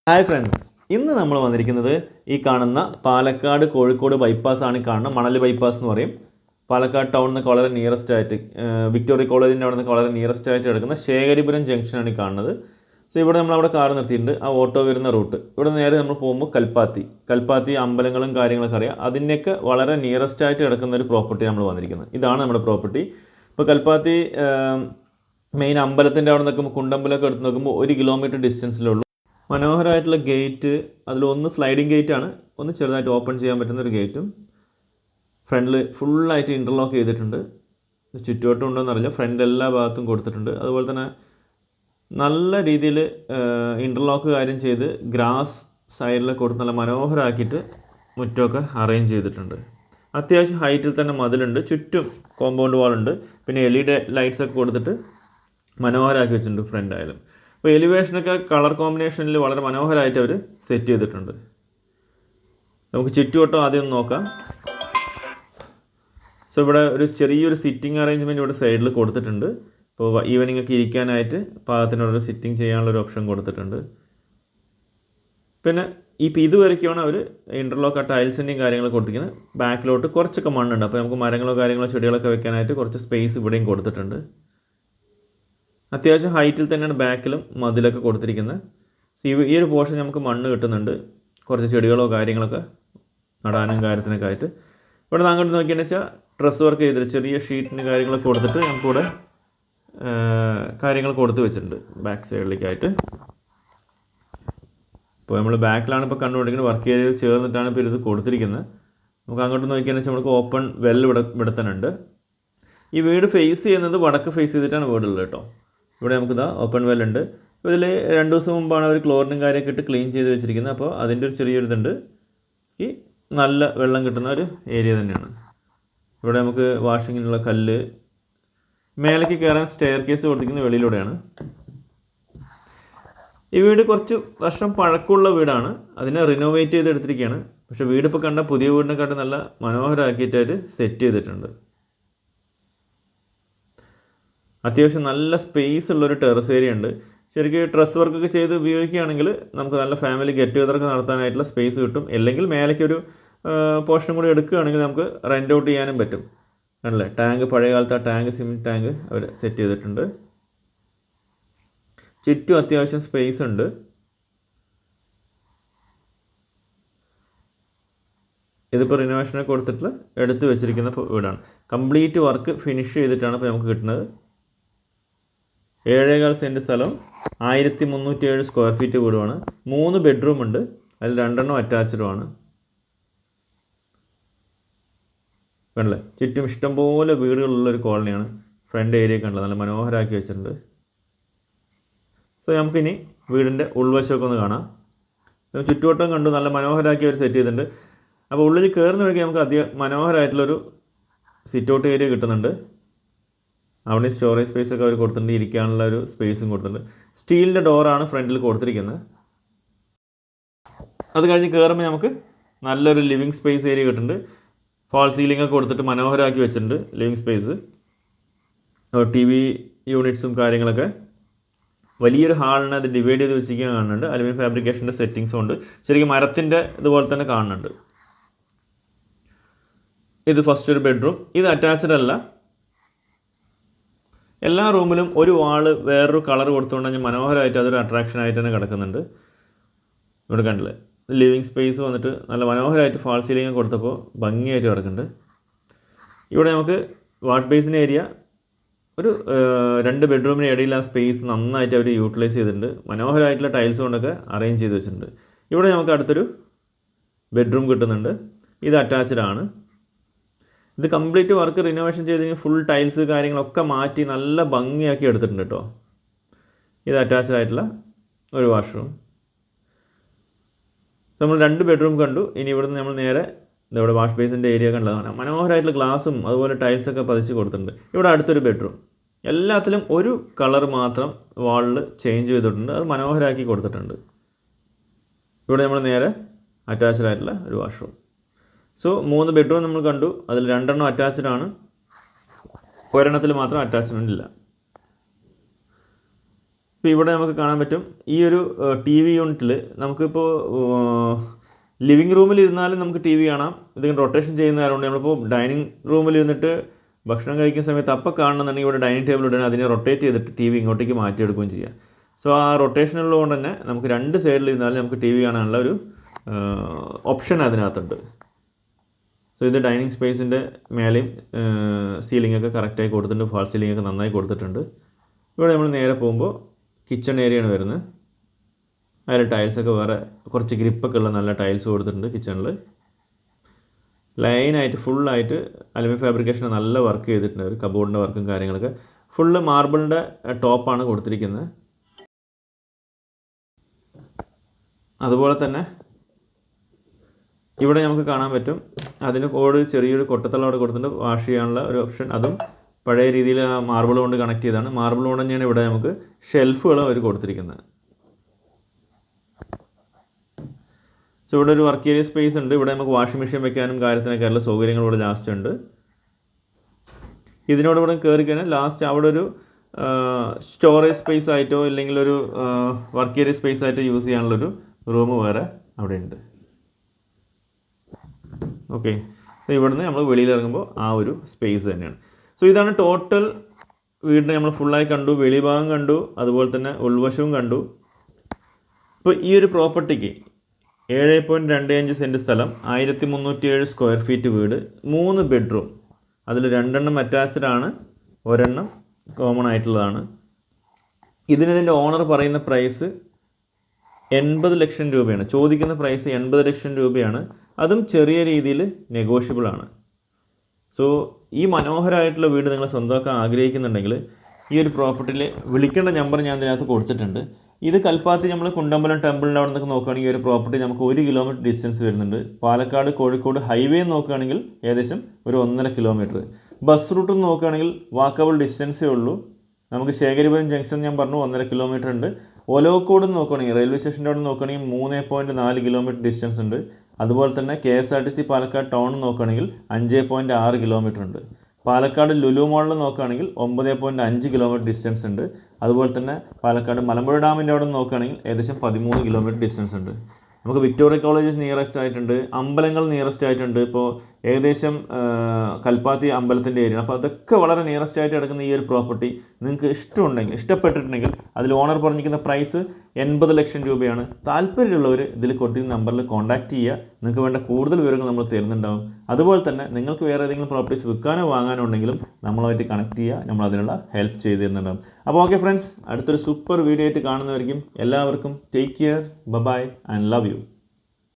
Hi friends, ഇന്ന് നമ്മൾ വന്നിരിക്കുന്നത് ഈ കാണുന്ന പാലക്കാട് കോഴിക്കോട് ബൈപ്പാസാണ് ഈ കാണുന്നത്. മണലി ബൈപ്പാസ് എന്ന് പറയും. പാലക്കാട് ടൗണിൽ നിന്ന് വളരെ നിയറസ്റ്റ് ആയിട്ട് വിക്ടോറിയ കോളേജിൻ്റെ അവിടെ നിന്ന് വളരെ നിയറസ്റ്റ് ആയിട്ട് കിടക്കുന്ന ശേഖരിപുരം ജംഗ്ഷനാണ് ഈ കാണുന്നത്. സോ ഇവിടെ നമ്മളവിടെ കാർ നിർത്തിയിട്ടുണ്ട്. ആ ഓട്ടോ വരുന്ന റൂട്ട് ഇവിടെ നേരെ നമ്മൾ പോകുമ്പോൾ കൽപ്പാത്തി അമ്പലങ്ങളും കാര്യങ്ങളൊക്കെ അറിയാം. അതിൻ്റെയൊക്കെ വളരെ നിയറസ്റ്റ് ആയിട്ട് കിടക്കുന്ന ഒരു പ്രോപ്പർട്ടി നമ്മൾ വന്നിരിക്കുന്നത്. ഇതാണ് നമ്മുടെ പ്രോപ്പർട്ടി. ഇപ്പോൾ കൽപ്പാത്തി മെയിൻ അമ്പലത്തിൻ്റെ അവിടെ നിൽക്കുമ്പോൾ കുണ്ടമ്പലമൊക്കെ എടുത്ത് നോക്കുമ്പോൾ 1 കിലോമീറ്റർ ഡിസ്റ്റൻസിലുള്ളൂ. മനോഹരമായിട്ടുള്ള ഗേറ്റ്, അതിലൊന്ന് സ്ലൈഡിങ് ഗേറ്റാണ്, ഒന്ന് ചെറുതായിട്ട് ഓപ്പൺ ചെയ്യാൻ പറ്റുന്നൊരു ഗേറ്റും. ഫ്രണ്ടിൽ ഫുള്ളായിട്ട് ഇൻ്റർലോക്ക് ചെയ്തിട്ടുണ്ട്. ചുറ്റുവട്ടം ഉണ്ടോയെന്ന് അറിയില്ല. ഫ്രണ്ട് എല്ലാ ഭാഗത്തും കൊടുത്തിട്ടുണ്ട്. അതുപോലെ തന്നെ നല്ല രീതിയിൽ ഇൻ്റർലോക്ക് കാര്യം ചെയ്ത് ഗ്രാസ് സൈഡിൽ കൊടുത്ത് നല്ല മനോഹരമാക്കിയിട്ട് മുറ്റമൊക്കെ അറേഞ്ച് ചെയ്തിട്ടുണ്ട്. അത്യാവശ്യം ഹൈറ്റിൽ തന്നെ മതിലുണ്ട്, ചുറ്റും കോമ്പൗണ്ട് വാളുണ്ട്. പിന്നെ LED ലൈറ്റ്സൊക്കെ കൊടുത്തിട്ട് മനോഹരമാക്കി വെച്ചിട്ടുണ്ട് ഫ്രണ്ട് ആയാലും. അപ്പോൾ എലിവേഷനൊക്കെ കളർ കോമ്പിനേഷനിൽ വളരെ മനോഹരമായിട്ട് അവർ സെറ്റ് ചെയ്തിട്ടുണ്ട്. നമുക്ക് ചുറ്റുവട്ടം ആദ്യം ഒന്ന് നോക്കാം. സോ ഇവിടെ ഒരു ചെറിയൊരു സിറ്റിംഗ് അറേഞ്ച്മെൻറ്റ് ഇവിടെ സൈഡിൽ കൊടുത്തിട്ടുണ്ട്. ഇപ്പോൾ ഈവനിങ് ഒക്കെ ഇരിക്കാനായിട്ട് പാകത്തിനൊരു സിറ്റിംഗ് ചെയ്യാനുള്ളൊരു ഓപ്ഷൻ കൊടുത്തിട്ടുണ്ട്. പിന്നെ ഇപ്പോൾ ഇതുവരെയ്ക്കാണ് അവർ ഇൻ്റർലോക്ക് ടൈൽസിൻ്റെയും കാര്യങ്ങൾ കൊടുത്തിരിക്കുന്നത്. ബാക്കിലോട്ട് കുറച്ചൊക്കെ മണ്ണുണ്ട്. അപ്പോൾ നമുക്ക് മരങ്ങളോ കാര്യങ്ങളോ ചെടികളൊക്കെ വെക്കാനായിട്ട് കുറച്ച് സ്പേസ് ഇവിടെയും കൊടുത്തിട്ടുണ്ട്. അത്യാവശ്യം ഹൈറ്റിൽ തന്നെയാണ് ബാക്കിലും മതിലൊക്കെ കൊടുത്തിരിക്കുന്നത്. ഈ ഒരു പോർഷൻ നമുക്ക് മണ്ണ് കിട്ടുന്നുണ്ട്, കുറച്ച് ചെടികളോ കാര്യങ്ങളൊക്കെ നടാനും കാര്യത്തിനൊക്കെ ആയിട്ട്. ഇവിടെ നിന്ന് അങ്ങോട്ട് നോക്കിയെന്ന് വെച്ചാൽ ഡ്രസ് വർക്ക് ചെയ്തിട്ട് ചെറിയ ഷീറ്റിന് കാര്യങ്ങളൊക്കെ കൊടുത്തിട്ട് നമുക്കിവിടെ കാര്യങ്ങൾ കൊടുത്ത് വെച്ചിട്ടുണ്ട് ബാക്ക് സൈഡിലേക്കായിട്ട്. ഇപ്പോൾ നമ്മൾ ബാക്കിലാണ് ഇപ്പോൾ കണ്ടുകൊണ്ടിരിക്കുന്നത്. വർക്ക് ഏരിയ ചേർന്നിട്ടാണ് ഇപ്പോൾ ഇത് കൊടുത്തിരിക്കുന്നത്. നമുക്ക് അങ്ങോട്ട് നോക്കിയെന്ന് വെച്ചാൽ നമുക്ക് ഓപ്പൺ വെൽ ഇവിടെ തന്നെ ഉണ്ട്. ഈ വീട് ഫേസ് ചെയ്യുന്നത് വടക്ക് ഫേസ് ചെയ്തിട്ടാണ് വീടുള്ളത് കേട്ടോ. ഇവിടെ നമുക്കിതാ ഓപ്പൺ വെൽ ഉണ്ട്. അപ്പോൾ ഇതിൽ 2 ദിവസം മുമ്പാണ് അവർ ക്ലോറിനും കാര്യമൊക്കെ ഇട്ട് ക്ലീൻ ചെയ്ത് വെച്ചിരിക്കുന്നത്. അപ്പോൾ അതിൻ്റെ ഒരു ചെറിയൊരു ഇതുണ്ട്. ഈ നല്ല വെള്ളം കിട്ടുന്ന ഒരു ഏരിയ തന്നെയാണ്. ഇവിടെ നമുക്ക് വാഷിങ്ങിനുള്ള കല്ല്, മേലേക്ക് കയറാൻ സ്റ്റെയർ കേസ് കൊടുത്തിരിക്കുന്നത് വെളിയിലൂടെയാണ്. ഈ വീട് കുറച്ച് വർഷം പഴക്കമുള്ള വീടാണ്. അതിനെ റിനോവേറ്റ് ചെയ്തെടുത്തിരിക്കുകയാണ്. പക്ഷേ വീടിപ്പോൾ കണ്ട പുതിയ വീടിനെക്കാട്ടും നല്ല മനോഹരമാക്കിയിട്ട് അവർ സെറ്റ് ചെയ്തിട്ടുണ്ട്. അത്യാവശ്യം നല്ല സ്പേസ് ഉള്ളൊരു ടെറസ് ഏരിയ ഉണ്ട്. ശരിക്കും ഡ്രസ് വർക്കൊക്കെ ചെയ്ത് ഉപയോഗിക്കുകയാണെങ്കിൽ നമുക്ക് നല്ല ഫാമിലി ഗെറ്റ് ടുഗദറൊക്കെ നടത്താനായിട്ടുള്ള സ്പേസ് കിട്ടും. അല്ലെങ്കിൽ മേലേക്കൊരു പോർഷനും കൂടി എടുക്കുകയാണെങ്കിൽ നമുക്ക് റെൻ്റ് ഔട്ട് ചെയ്യാനും പറ്റും. ആണല്ലേ, ടാങ്ക് പഴയ കാലത്ത് ആ ടാങ്ക് സിമെൻറ്റ് ടാങ്ക് അവർ സെറ്റ് ചെയ്തിട്ടുണ്ട്. ചുറ്റും അത്യാവശ്യം സ്പേസ് ഉണ്ട്. ഇതിപ്പോൾ റിനോവേഷനൊക്കെ കൊടുത്തിട്ട് എടുത്ത് വെച്ചിരിക്കുന്ന വീടാണ്. കംപ്ലീറ്റ് വർക്ക് ഫിനിഷ് ചെയ്തിട്ടാണ് ഇപ്പോൾ നമുക്ക് കിട്ടുന്നത്. 7.25 സെൻറ്റ് സ്ഥലം, 1307 സ്ക്വയർ ഫീറ്റ് വീടുമാണ്. 3 ബെഡ്റൂം ഉണ്ട്, അതിൽ 2 അറ്റാച്ച്ഡുമാണ്. കണ്ടല്ലേ, ചുറ്റും ഇഷ്ടംപോലെ വീടുകളുള്ളൊരു കോളനിയാണ്. ഫ്രണ്ട് ഏരിയ കണ്ടത് നല്ല മനോഹരമാക്കി വെച്ചിട്ടുണ്ട്. സോ നമുക്കിനി വീടിൻ്റെ ഉൾവശമൊക്കെ ഒന്ന് കാണാം. ചുറ്റുവട്ടം കണ്ടു നല്ല മനോഹരമാക്കി അവർ സെറ്റ് ചെയ്തിട്ടുണ്ട്. അപ്പോൾ ഉള്ളിൽ കയറുന്ന വഴിക്ക് നമുക്ക് മനോഹരമായിട്ടുള്ളൊരു സിറ്റ് ഔട്ട് ഏരിയ കിട്ടുന്നുണ്ട്. അവിടെ സ്റ്റോറേജ് സ്പേസ് ഒക്കെ അവർ കൊടുത്തിട്ടുണ്ട്, ഇരിക്കാനുള്ള ഒരു സ്പേസും കൊടുത്തിട്ടുണ്ട്. സ്റ്റീലിൻ്റെ ഡോറാണ് ഫ്രണ്ടിൽ കൊടുത്തിരിക്കുന്നത്. അത് കഴിഞ്ഞ് കയറുമ്പോൾ നമുക്ക് നല്ലൊരു ലിവിങ് സ്പേസ് ഏരിയ കിട്ടുന്നുണ്ട്. ഫാൾ സീലിംഗ് ഒക്കെ കൊടുത്തിട്ട് മനോഹരമാക്കി വെച്ചിട്ടുണ്ട് ലിവിങ് സ്പേസ്. TV യൂണിറ്റ്സും കാര്യങ്ങളൊക്കെ വലിയൊരു ഹാളിനെ അത് ഡിവൈഡ് ചെയ്ത് വെച്ചിരിക്കാൻ കാണുന്നുണ്ട്. അലുമിനിയം ഫാബ്രിക്കേഷൻ്റെ സെറ്റിങ്സും ഉണ്ട്. ശരിക്കും മരത്തിൻ്റെ ഇതുപോലെ തന്നെ കാണുന്നുണ്ട്. ഇത് ഫസ്റ്റ് ഒരു ബെഡ്റൂം. ഇത് അറ്റാച്ച്ഡ് അല്ല. എല്ലാ റൂമിലും ഒരു വാള് വേറൊരു കളർ കൊടുത്തുകൊണ്ട് മനോഹരമായിട്ട് അതൊരു അട്രാക്ഷനായിട്ട് തന്നെ കിടക്കുന്നുണ്ട്. ഇവിടെ കണ്ടില്ലേ, ലിവിങ് സ്പേസ് വന്നിട്ട് നല്ല മനോഹരമായിട്ട് ഫാൾ സീലിംഗ് കൊടുത്തപ്പോൾ ഭംഗിയായിട്ട് കിടക്കുന്നുണ്ട്. ഇവിടെ നമുക്ക് വാഷ് ബേസിൻ ഏരിയ, ഒരു 2 ബെഡ്റൂമിന് ഇടയിൽ ആ സ്പേസ് നന്നായിട്ട് അവർ യൂട്ടിലൈസ് ചെയ്തിട്ടുണ്ട്. മനോഹരമായിട്ടുള്ള ടൈൽസ് കൊണ്ടൊക്കെ അറേഞ്ച് ചെയ്ത് വെച്ചിട്ടുണ്ട്. ഇവിടെ നമുക്ക് അടുത്തൊരു ബെഡ്റൂം കിട്ടുന്നുണ്ട്. ഇത് അറ്റാച്ച്ഡ് ആണ്. ഇത് കംപ്ലീറ്റ് വർക്ക് റിനോവേഷൻ ചെയ്ത് ഫുൾ ടൈൽസ് കാര്യങ്ങളൊക്കെ മാറ്റി നല്ല ഭംഗിയാക്കി എടുത്തിട്ടുണ്ട് കേട്ടോ. ഇത് അറ്റാച്ച്ഡ് ആയിട്ടുള്ള ഒരു വാഷ്റൂം. നമ്മൾ 2 ബെഡ്റൂം കണ്ടു. ഇനി ഇവിടുന്ന് നമ്മൾ നേരെ ഇവിടെ വാഷ് ബേസിൻ്റെ ഏരിയ കണ്ടതാണ്. മനോഹരമായിട്ടുള്ള ഗ്ലാസും അതുപോലെ ടൈൽസൊക്കെ പതിച്ച് കൊടുത്തിട്ടുണ്ട്. ഇവിടെ അടുത്തൊരു ബെഡ്റൂം. എല്ലാത്തിലും ഒരു കളർ മാത്രം വാളിൽ ചേഞ്ച് ചെയ്തിട്ടുണ്ട്. അത് മനോഹരമാക്കി കൊടുത്തിട്ടുണ്ട്. ഇവിടെ നമ്മൾ നേരെ അറ്റാച്ച്ഡ് ആയിട്ടുള്ള ഒരു വാഷ്റൂം. സോ 3 ബെഡ്റൂം നമ്മൾ കണ്ടു. അതിൽ 2 അറ്റാച്ച്ഡ് ആണ്, ഒരെണ്ണത്തിൽ മാത്രം അറ്റാച്ച്മെൻ്റ് ഇല്ല. ഇപ്പോൾ ഇവിടെ നമുക്ക് കാണാൻ പറ്റും ഈ ഒരു ടി വി യൂണിറ്റിൽ നമുക്കിപ്പോൾ ലിവിങ് റൂമിൽ ഇരുന്നാലും നമുക്ക് ടി വി കാണാം. ഇതിങ്ങനെ റൊട്ടേഷൻ ചെയ്യുന്ന കാരണം നമ്മളിപ്പോൾ ഡൈനിങ് റൂമിൽ ഇരുന്നിട്ട് ഭക്ഷണം കഴിക്കുന്ന സമയത്ത് അപ്പം കാണണമെന്നുണ്ടെങ്കിൽ ഇവിടെ ഡൈനിങ് ടേബിൾ ഇടാൻ അതിനെ റൊട്ടേറ്റ് ചെയ്തിട്ട് ടി വി ഇങ്ങോട്ടേക്ക് മാറ്റിയെടുക്കുകയും ചെയ്യാം. സോ ആ റൊട്ടേഷൻ ഉള്ളതുകൊണ്ട് തന്നെ നമുക്ക് രണ്ട് സൈഡിൽ ഇരുന്നാലും നമുക്ക് ടി വി കാണാനുള്ള ഒരു ഓപ്ഷൻ അതിനകത്തുണ്ട്. സോ ഇത് ഡൈനിങ് സ്പേസിൻ്റെ മേലെയും സീലിംഗൊക്കെ കറക്റ്റായി കൊടുത്തിട്ടുണ്ട്. ഫാൾ സീലിംഗൊക്കെ നന്നായി കൊടുത്തിട്ടുണ്ട്. ഇവിടെ നമ്മൾ നേരെ പോകുമ്പോൾ കിച്ചൺ ഏരിയയാണ് വരുന്നത്. അതിൽ ടൈൽസൊക്കെ വേറെ കുറച്ച് ഗ്രിപ്പൊക്കെ ഉള്ള നല്ല ടൈൽസ് കൊടുത്തിട്ടുണ്ട്. കിച്ചണിൽ ലൈനായിട്ട് ഫുള്ളായിട്ട് അലുമിനിയം ഫാബ്രിക്കേഷൻ നല്ല വർക്ക് ചെയ്തിട്ടുണ്ട്. ഒരു കബോർഡിൻ്റെ വർക്കും കാര്യങ്ങളൊക്കെ ഫുള്ള് മാർബിളിൻ്റെ ടോപ്പാണ് കൊടുത്തിരിക്കുന്നത്. അതുപോലെ തന്നെ ഇവിടെ നമുക്ക് കാണാൻ പറ്റും അതിന് ചെറിയൊരു കൊട്ടത്തളം അവിടെ കൊടുത്തിട്ടുണ്ട്. വാഷ് ചെയ്യാനുള്ള ഒരു ഓപ്ഷൻ, അതും പഴയ രീതിയിൽ ആ മാർബിൾ കൊണ്ട് കണക്ട് ചെയ്താണ്. മാർബിൾ കൊണ്ട് തന്നെയാണ് ഇവിടെ നമുക്ക് ഷെൽഫുകൾ അവർ കൊടുത്തിരിക്കുന്നത്. സോ ഇവിടെ ഒരു വർക്ക് ഏരിയ സ്പേസ് ഉണ്ട്. ഇവിടെ നമുക്ക് വാഷിംഗ് മെഷീൻ വെക്കാനും കാര്യത്തിനൊക്കെ ഉള്ള സൗകര്യങ്ങൾ ഇവിടെ ലാസ്റ്റ് ഉണ്ട്. ഇതിനോട് ഇവിടെ കയറി കഴിഞ്ഞാൽ ലാസ്റ്റ് അവിടെ ഒരു സ്റ്റോറേജ് സ്പേസ് ആയിട്ടോ ഇല്ലെങ്കിൽ ഒരു വർക്ക് ഏരിയ സ്പേസ് ആയിട്ടോ യൂസ് ചെയ്യാനുള്ളൊരു റൂം വേറെ അവിടെ ഉണ്ട്. ഓക്കെ, ഇവിടുന്ന് നമ്മൾ വെളിയിൽ ഇറങ്ങുമ്പോൾ ആ ഒരു സ്പേസ് തന്നെയാണ്. സോ ഇതാണ് ടോട്ടൽ വീടിനെ നമ്മൾ ഫുള്ളായി കണ്ടു. വെളിഭാഗം കണ്ടു, അതുപോലെ തന്നെ ഉൾവശവും കണ്ടു. ഇപ്പോൾ ഈ ഒരു പ്രോപ്പർട്ടിക്ക് 7.25 സെൻറ്റ് സ്ഥലം, 1307 സ്ക്വയർ ഫീറ്റ് വീട്, 3 ബെഡ്റൂം, അതിൽ 2 അറ്റാച്ച്ഡ് ആണ്, 1 കോമൺ ആയിട്ടുള്ളതാണ്. ഇതിൻ്റെ ഓണർ പറയുന്ന പ്രൈസ് 80 ലക്ഷം രൂപയാണ്. ചോദിക്കുന്ന പ്രൈസ് 80 ലക്ഷം രൂപയാണ്. അതും ചെറിയ രീതിയിൽ നെഗോഷ്യബിൾ ആണ്. സോ ഈ മനോഹരമായിട്ടുള്ള വീട് നിങ്ങൾ സ്വന്തമാക്കാൻ ആഗ്രഹിക്കുന്നുണ്ടെങ്കിൽ ഈ ഒരു പ്രോപ്പർട്ടിയിൽ വിളിക്കേണ്ട നമ്പർ ഞാൻ ഇതിനകത്ത് കൊടുത്തിട്ടുണ്ട്. ഇത് കൽപ്പാത്തി നമ്മൾ കുണ്ടമ്പലം ടെമ്പിളിൻ്റെ അവിടെ നിന്നൊക്കെ നോക്കുകയാണെങ്കിൽ ഈ ഒരു പ്രോപ്പർട്ടി നമുക്ക് 1 കിലോമീറ്റർ ഡിസ്റ്റൻസ് വരുന്നുണ്ട്. പാലക്കാട് കോഴിക്കോട് ഹൈവേ നോക്കുകയാണെങ്കിൽ ഏകദേശം ഒരു 1.5 കിലോമീറ്റർ. ബസ് റൂട്ട് നോക്കുകയാണെങ്കിൽ വാക്കബിൾ ഡിസ്റ്റൻസേ ഉള്ളൂ. നമുക്ക് ശേഖരിപുരം ജംഗ്ഷൻ ഞാൻ പറഞ്ഞു 1.5 കിലോമീറ്റർ ഉണ്ട്. ഒലോക്കോട് നോക്കുകയാണെങ്കിൽ റെയിൽവേ സ്റ്റേഷൻ്റെ അവിടെ നോക്കുകയാണെങ്കിൽ 3.4 കിലോമീറ്റർ ഡിസ്റ്റൻസ് ഉണ്ട്. അതുപോലെ തന്നെ KSRTC പാലക്കാട് ടൗൺ നോക്കുകയാണെങ്കിൽ 5.6 കിലോമീറ്റർ ഉണ്ട്. പാലക്കാട് ലുലു മോളിൽ നോക്കുകയാണെങ്കിൽ 9.5 കിലോമീറ്റർ ഡിസ്റ്റൻസ് ഉണ്ട്. അതുപോലെ തന്നെ പാലക്കാട് മലമ്പുഴ ഡാമിൻ്റെ അവിടെ നോക്കുകയാണെങ്കിൽ ഏകദേശം 13 കിലോമീറ്റർ ഡിസ്റ്റൻസ് ഉണ്ട്. നമുക്ക് വിക്ടോറിയ കോളേജസ് നിയറസ്റ്റ് ആയിട്ടുണ്ട്, അമ്പലങ്ങൾ നിയറസ്റ്റ് ആയിട്ടുണ്ട്. ഇപ്പോൾ ഏകദേശം കൽപ്പാത്തി അമ്പലത്തിൻ്റെ ഏരിയ, അപ്പോൾ അതൊക്കെ വളരെ നിയറസ്റ്റ് ആയിട്ട് കിടക്കുന്ന ഈ ഒരു പ്രോപ്പർട്ടി നിങ്ങൾക്ക് ഇഷ്ടപ്പെട്ടിട്ടുണ്ടെങ്കിൽ അതിൽ ഓണർ പറഞ്ഞിരിക്കുന്ന പ്രൈസ് 80 ലക്ഷം രൂപയാണ്. താല്പര്യമുള്ളവർ ഇതിൽ കൊടുത്തിരുന്ന നമ്പറിൽ കോൺടാക്റ്റ് ചെയ്യുക. നിങ്ങൾക്ക് വേണ്ട കൂടുതൽ വിവരങ്ങൾ നമ്മൾ തരുന്നുണ്ടാവും. അതുപോലെ തന്നെ നിങ്ങൾക്ക് വേറെ ഏതെങ്കിലും പ്രോപ്പർട്ടീസ് വിൽക്കാനോ വാങ്ങാനോ ഉണ്ടെങ്കിലും നമ്മളുമായിട്ട് കണക്ട് ചെയ്യുക, നമ്മൾ അതിനുള്ള ഹെൽപ്പ് ചെയ്ത് തരുന്നുണ്ടാവും. അപ്പോൾ ഓക്കെ ഫ്രണ്ട്സ്, അടുത്തൊരു സൂപ്പർ വീഡിയോ ആയിട്ട് കാണുന്നവരിക്കും എല്ലാവർക്കും take care, bye and love U.